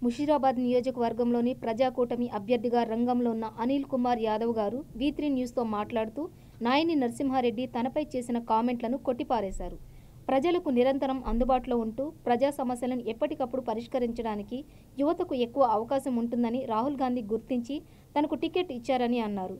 ముషీరాబాద్ నియోజకవర్గంలోని ప్రజాకూటమి అభ్యర్థిగా రంగంలో ఉన్న అనిల్ కుమార్ యాదవ్ గారు V3 న్యూస్తో మాట్లాడుతూ నాయని నరసింహారెడ్డి తనపై చేసిన కామెంట్లను కొట్టిపారేశారు. ప్రజలకు నిరంతరం అందుబాటులో ఉంటూ ప్రజా సమస్యలను ఎప్పటికప్పుడు పరిష్కరించడానికి యువతకు ఎక్కువ అవకాశం ఉంటుందని రాహుల్ గాంధీ గుర్తించి తనకు టికెట్ ఇచ్చారని అన్నారు.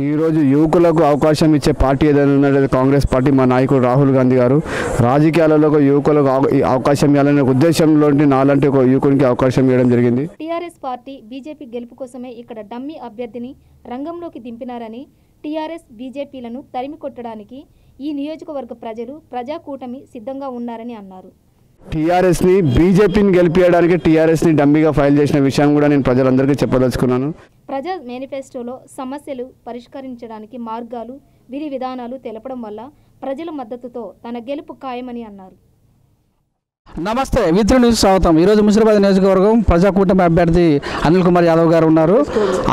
ఈరోజు యువకులకు అవకాశం ఇచ్చే పార్టీ ఏదైనా ఉన్నది కాంగ్రెస్ పార్టీ. మా నాయకుడు రాహుల్ గాంధీ గారు రాజకీయాలలో యువకులకు అవకాశం ఇవ్వాలనే ఉద్దేశంలో నాలాంటి ఒక యువకునికి అవకాశం ఇవ్వడం జరిగింది. టీఆర్ఎస్ పార్టీ బీజేపీ గెలుపు కోసమే ఇక్కడ డమ్మీ అభ్యర్థిని రంగంలోకి దింపినారని, టీఆర్ఎస్ బీజేపీలను తరిమి కొట్టడానికి ఈ నియోజకవర్గ ప్రజలు ప్రజాకూటమి సిద్ధంగా ఉన్నారని అన్నారు. టీఆర్ఎస్ని బీజేపీని గెలిపించడానికి టీఆర్ఎస్ని డమ్మీగా ఫైల్ చేసిన విషయం కూడా నేను ప్రజలందరికీ చెప్పదలుచుకున్నాను. ప్రజా మేనిఫెస్టోలో సమస్యలు పరిష్కరించడానికి మార్గాలు, విధి విధానాలు తెలపడం వల్ల ప్రజల మద్దతుతో తన గెలుపు ఖాయమని అన్నారు. నమస్తే, V3 న్యూస్ స్వాగతం. ఈరోజు ముషీరాబాద్ నియోజకవర్గం ప్రజాకూటమి అభ్యర్థి అనిల్ కుమార్ యాదవ్ గారు ఉన్నారు.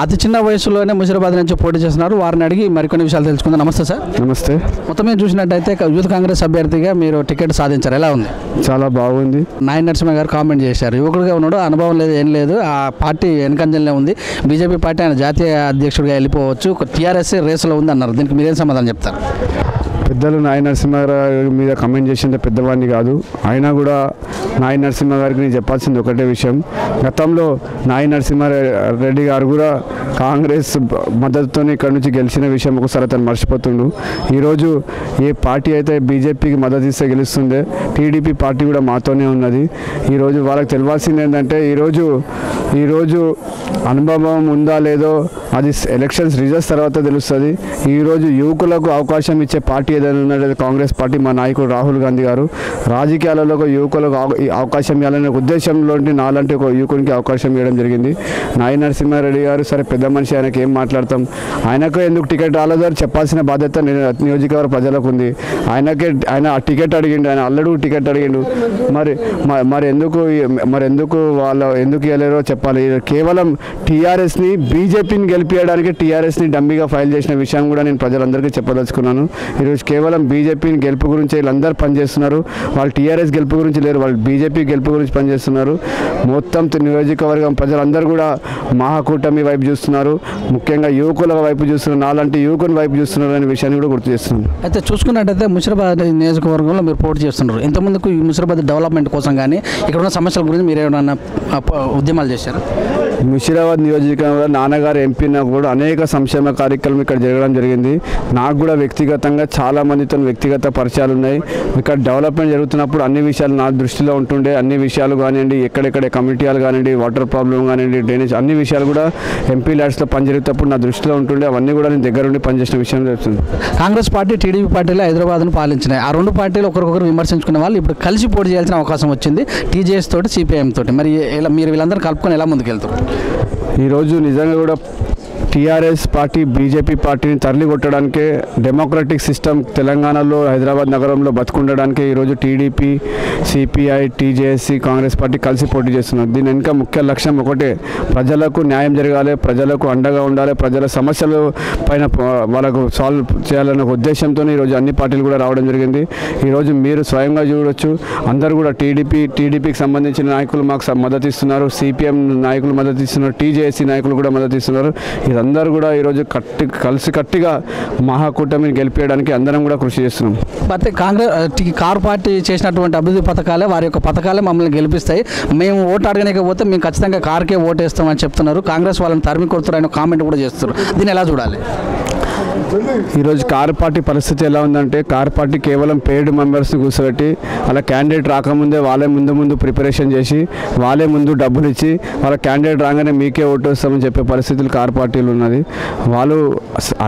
అతి చిన్న వయసులోనే ముషీరాబాద్ నుంచి పోటీ చేస్తున్నారు. వారిని అడిగి మరికొన్ని విషయాలు తెలుసుకుందాం. నమస్తే సార్. నమస్తే. మొత్తం మీరు చూసినట్టయితే యూత్ కాంగ్రెస్ అభ్యర్థిగా మీరు టికెట్ సాధించారు. ఎలా ఉంది? చాలా బాగుంది. నాయని నరసింహ గారు కామెంట్ చేశారు, యువకుడిగా ఉన్నాడు, అనుభవం లేదు, ఏం లేదు, ఆ పార్టీ వెనకంజంలో ఉంది, బీజేపీ పార్టీ ఆయన జాతీయ అధ్యక్షుడిగా వెళ్ళిపోవచ్చు, టీఆర్ఎస్ రేసులో ఉంది అన్నారు. దీనికి మీరేం సమాధానం చెప్తారు? పెద్దలు నాయని నరసింహ గారి మీద కమెంట్ చేసింది పెద్దవాడిని కాదు. అయినా కూడా నాయని నరసింహ గారికి నేను చెప్పాల్సింది ఒకటే విషయం. గతంలో నాయని నరసింహారెడ్డి గారు కూడా కాంగ్రెస్ మద్దతుతో ఇక్కడ నుంచి గెలిచిన విషయం ఒకసారి అతను మర్చిపోతుండు. ఈరోజు ఏ పార్టీ అయితే బీజేపీకి మద్దతు ఇస్తే గెలుస్తుందే, టీడీపీ పార్టీ కూడా మాతోనే ఉన్నది. ఈరోజు వాళ్ళకి తెలియాల్సింది ఏంటంటే ఈరోజు అనుభవం ఉందా లేదో అది ఎలక్షన్స్ రిజల్ట్స్ తర్వాత తెలుస్తుంది. ఈరోజు యువకులకు అవకాశం ఇచ్చే పార్టీ ఏదైనా ఉన్నది కాంగ్రెస్ పార్టీ. మా నాయకుడు రాహుల్ గాంధీ గారు రాజకీయాలలో యువకులకు అవకాశం ఇవ్వాలనే ఉద్దేశంలో నాలాంటి ఒక యువకునికి అవకాశం ఇవ్వడం జరిగింది. నాయని నరసింహారెడ్డి గారు సరే పెద్ద మనిషి, ఆయనకి ఏం మాట్లాడతాం, ఆయనకు ఎందుకు టికెట్ రాలేదో చెప్పాల్సిన బాధ్యత నియోజకవర్గ ప్రజలకు ఉంది. ఆయన టికెట్ అడిగిండు, ఆయన అల్లడు టికెట్ అడిగిండు. మరి ఎందుకు వాళ్ళు ఎందుకు ఇవ్వలేరో చెప్పాలి. కేవలం టీఆర్ఎస్ని బీజేపీని గెలిపించడానికి టీఆర్ఎస్ని డమ్మీగా ఫైల్ చేసిన విషయం కూడా నేను ప్రజలందరికీ చెప్పదలుచుకున్నాను. ఈరోజు కేవలం బీజేపీని గెలుపు గురించి వీళ్ళందరూ పనిచేస్తున్నారు. వాళ్ళు టీఆర్ఎస్ గెలుపు గురించి లేరు, వాళ్ళు బీజేపీ గెలుపు గురించి పనిచేస్తున్నారు. మొత్తం నియోజకవర్గం ప్రజలందరూ కూడా మహాకూటమి వైపు చూస్తున్నారు, ముఖ్యంగా యువకుల వైపు చూస్తున్నారు, నాలాంటి యువకుని వైపు చూస్తున్నారు అనే విషయాన్ని కూడా గుర్తు చేస్తున్నాను. అయితే చూసుకున్నట్టయితే ముషీరాబాద్ నియోజకవర్గంలో మీరు పోటీ చేస్తున్నారు. ఇంతకుముందుకు ఈ ముషీరాబాద్ డెవలప్మెంట్ కోసం కానీ ఇక్కడ ఉన్న సమస్యల గురించి మీరు ఏమైనా ఉద్యమాలు చేశారు? ముషీరాబాద్ నియోజకవర్గంలో నాన్నగారు ఎంపీనా కూడా అనేక సంక్షేమ కార్యక్రమాలు ఇక్కడ జరగడం జరిగింది. నాకు కూడా వ్యక్తిగతంగా చాలా మందితో వ్యక్తిగత పరిచయాలు ఉన్నాయి. ఇక్కడ డెవలప్మెంట్ జరుగుతున్నప్పుడు అన్ని విషయాలు నా దృష్టిలో ఉంటుండే. అన్ని విషయాలు కానివ్వండి, ఎక్కడెక్కడ కమ్యూనిటీలు కానివ్వండి, వాటర్ ప్రాబ్లం కానివ్వండి, డ్రైనేజ్, అన్ని విషయాలు కూడా ఎంపీ ల్యాడ్స్లో పనిజరుగుతున్నప్పుడు నా దృష్టిలో ఉంటుండే. అవన్నీ కూడా నేను దగ్గరుండి పనిచేసిన విషయం జరుగుతుంది. కాంగ్రెస్ పార్టీ, టీడీపీ పార్టీలో హైదరాబాద్ను పాలించినాయి. ఆ రెండు పార్టీలు ఒకరికొకరు విమర్శించుకునే వాళ్ళు ఇప్పుడు కలిసి పోటీ చేయాల్సిన అవకాశం వచ్చింది, టీజేఎస్ తోటి, సిపిఐఎం తోటి. మరి మీరు వీళ్ళందరూ కలుపుకొని ఎలా ముందుకెళ్తారు? ఈరోజు నిజంగా కూడా టీఆర్ఎస్ పార్టీ బీజేపీ పార్టీని తరలి కొట్టడానికే డెమోక్రటిక్ సిస్టమ్ తెలంగాణలో హైదరాబాద్ నగరంలో బతుకుండడానికే ఈరోజు TDP, CPI, TJSC, Congress party కలిసి పోటీ చేస్తున్నారు. దీని వెనుక ముఖ్య లక్ష్యం ఒకటే, ప్రజలకు న్యాయం జరగాలి, ప్రజలకు అండగా ఉండాలి, ప్రజల సమస్యలు పైన వాళ్ళకు సాల్వ్ చేయాలనే ఉద్దేశంతో ఈరోజు అన్ని పార్టీలు కూడా రావడం జరిగింది. ఈరోజు మీరు స్వయంగా చూడవచ్చు, అందరూ కూడా టీడీపీకి సంబంధించిన నాయకులు మాకు మద్దతు ఇస్తున్నారు, సిపిఎం నాయకులు మద్దతు ఇస్తున్నారు, టీజేఎస్సీ నాయకులు కూడా మద్దతు ఇస్తున్నారు. అందరూ కూడా ఈరోజు కలిసికట్టుగా మహాకూటమిని గెలిపేయడానికి అందరం కూడా కృషి చేస్తున్నాం. అయితే కారు పార్టీ చేసినటువంటి అభివృద్ధి పథకాలే, వారి యొక్క పథకాలే మమ్మల్ని గెలిపిస్తాయి, మేము ఓటు అడగలేకపోతే మేము ఖచ్చితంగా కారుకే ఓటేస్తామని చెప్తున్నారు. కాంగ్రెస్ వాళ్ళని తరిమి కొడుతున్నారు కామెంట్ కూడా చేస్తున్నారు. దీన్ని ఎలా చూడాలి? ఈరోజు కారు పార్టీ పరిస్థితి ఎలా ఉందంటే, కారు పార్టీ కేవలం పెయిడ్ మెంబర్స్ని కూర్చోబెట్టి అలా క్యాండిడేట్ రాకముందే వాళ్ళే ముందు ప్రిపరేషన్ చేసి వాళ్ళే ముందు డబ్బులు ఇచ్చి వాళ్ళ క్యాండిడేట్ రాగానే మీకే ఓటు వస్తామని చెప్పే పరిస్థితులు కారు పార్టీలు ఉన్నది. వాళ్ళు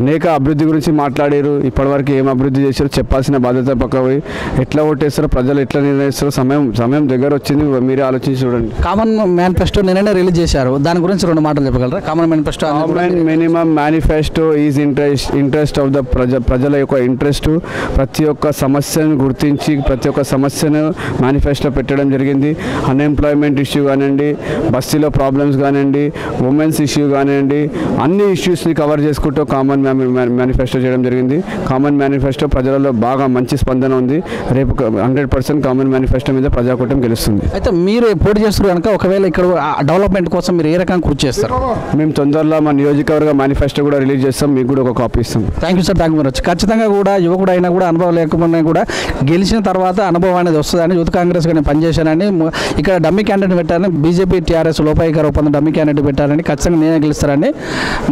అనేక అభివృద్ధి గురించి మాట్లాడారు, ఇప్పటివరకు ఏం అభివృద్ధి చేశారో చెప్పాల్సిన బాధ్యత పక్కపోయి ఎట్లా ఓటేస్తారో, ప్రజలు ఎట్లా నిర్ణయిస్తారో సమయం దగ్గర వచ్చింది. మీరే ఆలోచించి చూడండి. కామన్ మేనిఫెస్టో నిన్ననే రిలీజ్ చేశారు, దాని గురించి రెండు మాటలు చెప్పగలరా? Common manifesto minimum manifesto is interest interest of the ప్రజల యొక్క ఇంట్రెస్ట్ ప్రతి ఒక్క సమస్యను గుర్తించి ప్రతి ఒక్క సమస్యను మేనిఫెస్టో పెట్టడం జరిగింది. అన్ఎంప్లాయ్మెంట్ ఇష్యూ కానివ్వండి, బస్తీలో ప్రాబ్లమ్స్ కానివ్వండి, ఉమెన్స్ ఇష్యూ కానివ్వండి, అన్ని ఇష్యూస్ని కవర్ చేసుకుంటూ కామన్ మేనిఫెస్టో చేయడం జరిగింది. కామన్ మేనిఫెస్టో ప్రజలలో బాగా మంచి స్పందన ఉంది. రేపు 100% కామన్ మేనిఫెస్టో మీద ప్రజాకూటమి గెలుస్తుంది. అయితే మీరు పోటీ చేస్తారు కనుక ఒకవేళ ఇక్కడ డెవలప్మెంట్ కోసం మీరు ఏ రకంగా కృషి చేస్తారు? మేము తొందరలో మా నియోజకవర్గ మేనిఫెస్టో కూడా రిలీజ్ చేస్తాం, మీకు కూడా ఒక కాపీ ఇస్తాం. Thank you sir, thank you very much. ఖచ్చితంగా కూడా యువకుడు అయినా కూడా అనుభవం లేకపోయినా కూడా గెలిచిన తర్వాత అనుభవం అనేది వస్తుందని యూత్ కాంగ్రెస్గా నేను పనిచేశానని, ఇక్కడ డమ్మీ క్యాండిడేట్ పెట్టారని, బీజేపీ టీఆర్ఎస్ లోపాయిక రూపంలో డమ్మీ క్యాండిడేట్ పెట్టారని, ఖచ్చితంగా నేనే గెలుస్తారని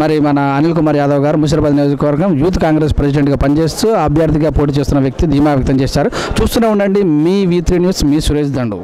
మరి మన అనిల్ కుమార్ యాదవ్ గారు ముషిరాబాద్ నియోజకవర్గం యూత్ కాంగ్రెస్ ప్రెసిడెంట్గా పనిచేస్తూ అభ్యర్థిగా పోటీ చేస్తున్న వ్యక్తి ధీమా వ్యక్తం చేశారు. చూస్తూనే ఉండండి మీ V3 న్యూస్, మీ సురేష్ దండు.